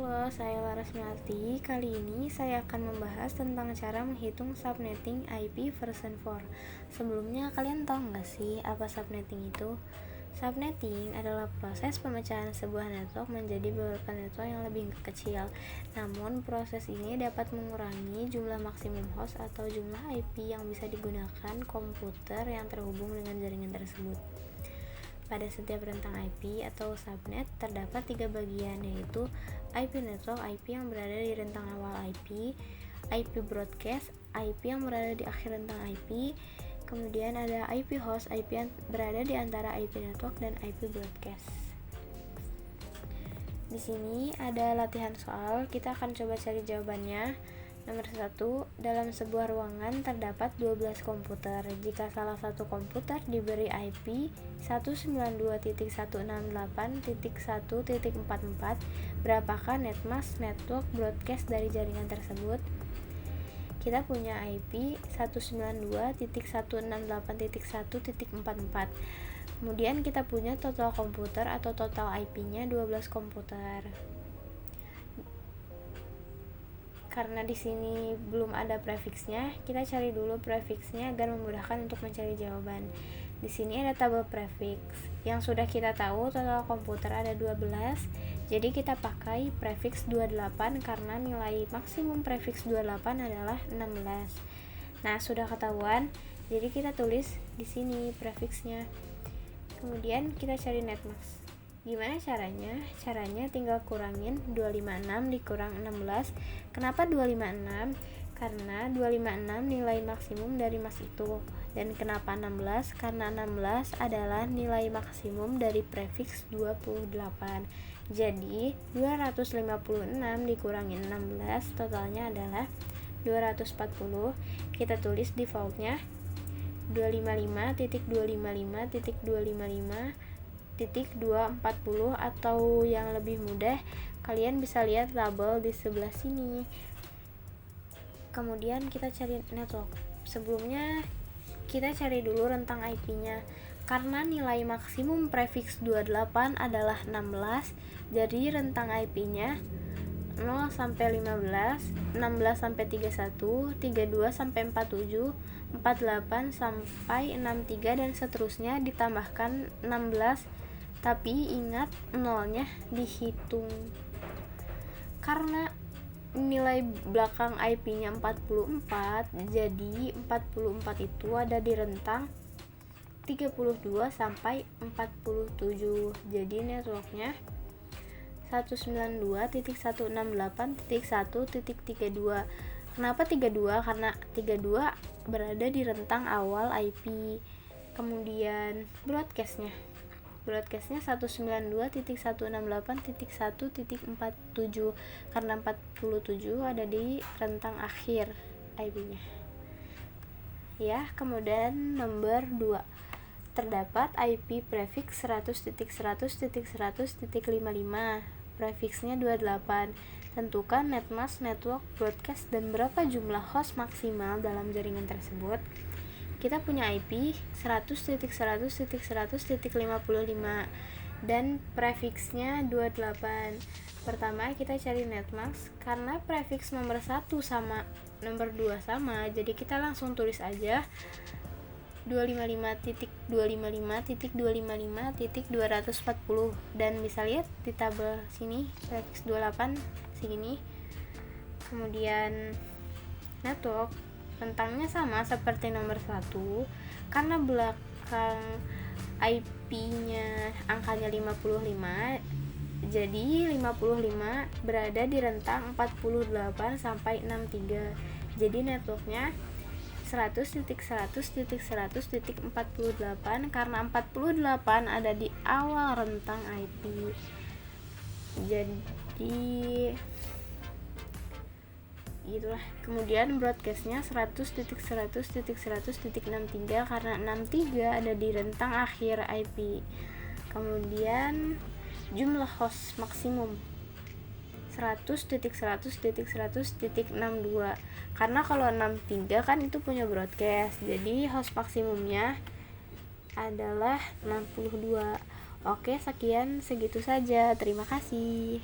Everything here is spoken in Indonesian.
Halo, saya Laras Melati. Kali ini saya akan membahas tentang cara menghitung subnetting IP version 4. Sebelumnya, kalian tahu nggak sih apa subnetting itu? Subnetting adalah proses pemecahan sebuah network menjadi beberapa network yang lebih kecil. Namun, proses ini dapat mengurangi jumlah maksimum host atau jumlah IP yang bisa digunakan komputer yang terhubung dengan jaringan tersebut. Pada setiap rentang IP atau subnet terdapat 3 bagian, yaitu IP network, IP yang berada di rentang awal IP broadcast, IP yang berada di akhir rentang IP, kemudian ada IP host, IP yang berada di antara IP network dan IP broadcast. Di sini ada latihan soal, kita akan coba cari jawabannya. Nomor 1, dalam sebuah ruangan terdapat 12 komputer. Jika salah satu komputer diberi IP 192.168.1.44, berapakah netmask network broadcast dari jaringan tersebut? Kita punya IP 192.168.1.44. Kemudian kita punya total komputer atau total IP-nya 12 komputer. Karena di sini belum ada prefiksnya, kita cari dulu prefiksnya agar memudahkan untuk mencari jawaban. Di sini ada tabel prefiks. Yang sudah kita tahu total komputer ada 12. Jadi kita pakai prefiks 28 karena nilai maksimum prefiks 28 adalah 16. Nah, sudah ketahuan. Jadi kita tulis di sini prefiksnya. Kemudian kita cari netmask. Gimana caranya? Caranya tinggal kurangin 256 dikurang 16. Kenapa 256? Karena 256 nilai maksimum dari mask itu. Dan kenapa 16? Karena 16 adalah nilai maksimum dari prefiks 28. Jadi 256 dikurangin 16 totalnya adalah 240. Kita tulis defaultnya 255.255.240 atau yang lebih mudah kalian bisa lihat tabel di sebelah sini. Kemudian kita cari network. Sebelumnya kita cari dulu rentang IP-nya. Karena nilai maksimum prefiks 28 adalah 16, jadi rentang IP-nya 0 sampai 15, 16 sampai 31, 32 sampai 47, 48 sampai 63 dan seterusnya, ditambahkan 16. Tapi ingat nolnya dihitung. Karena nilai belakang IP-nya 44, jadi 44 itu ada di rentang 32 sampai 47. Jadi networknya 192.168.1.32. Kenapa 32? Karena 32 berada di rentang awal IP. Kemudian broadcastnya 192.168.1.47 karena 47 ada di rentang akhir IP-nya. Ya, kemudian nomor 2. Terdapat IP prefiks 100.100.100.55. Prefiksnya 28. Tentukan netmask network broadcast dan berapa jumlah host maksimal dalam jaringan tersebut. Kita punya IP 100.100.100.55 dan prefiksnya 28. Pertama kita cari netmask. Karena prefiks nomor 1 sama nomor 2 sama, jadi kita langsung tulis aja 255.255.255.240 dan bisa lihat di tabel sini prefiks 28 segini. Kemudian network rentangnya sama seperti nomor 1 karena belakang IP-nya angkanya 55, jadi 55 berada di rentang 48 sampai 63. Jadi networknya 100.100.100.48 karena 48 ada di awal rentang IP. Jadi itulah. Kemudian broadcastnya 100.100.100.63 karena 63 ada di rentang akhir IP. Kemudian jumlah host maksimum 100.100.100.62 karena kalau 63 kan itu punya broadcast, jadi host maksimumnya adalah 62. Oke, sekian segitu saja. Terima kasih.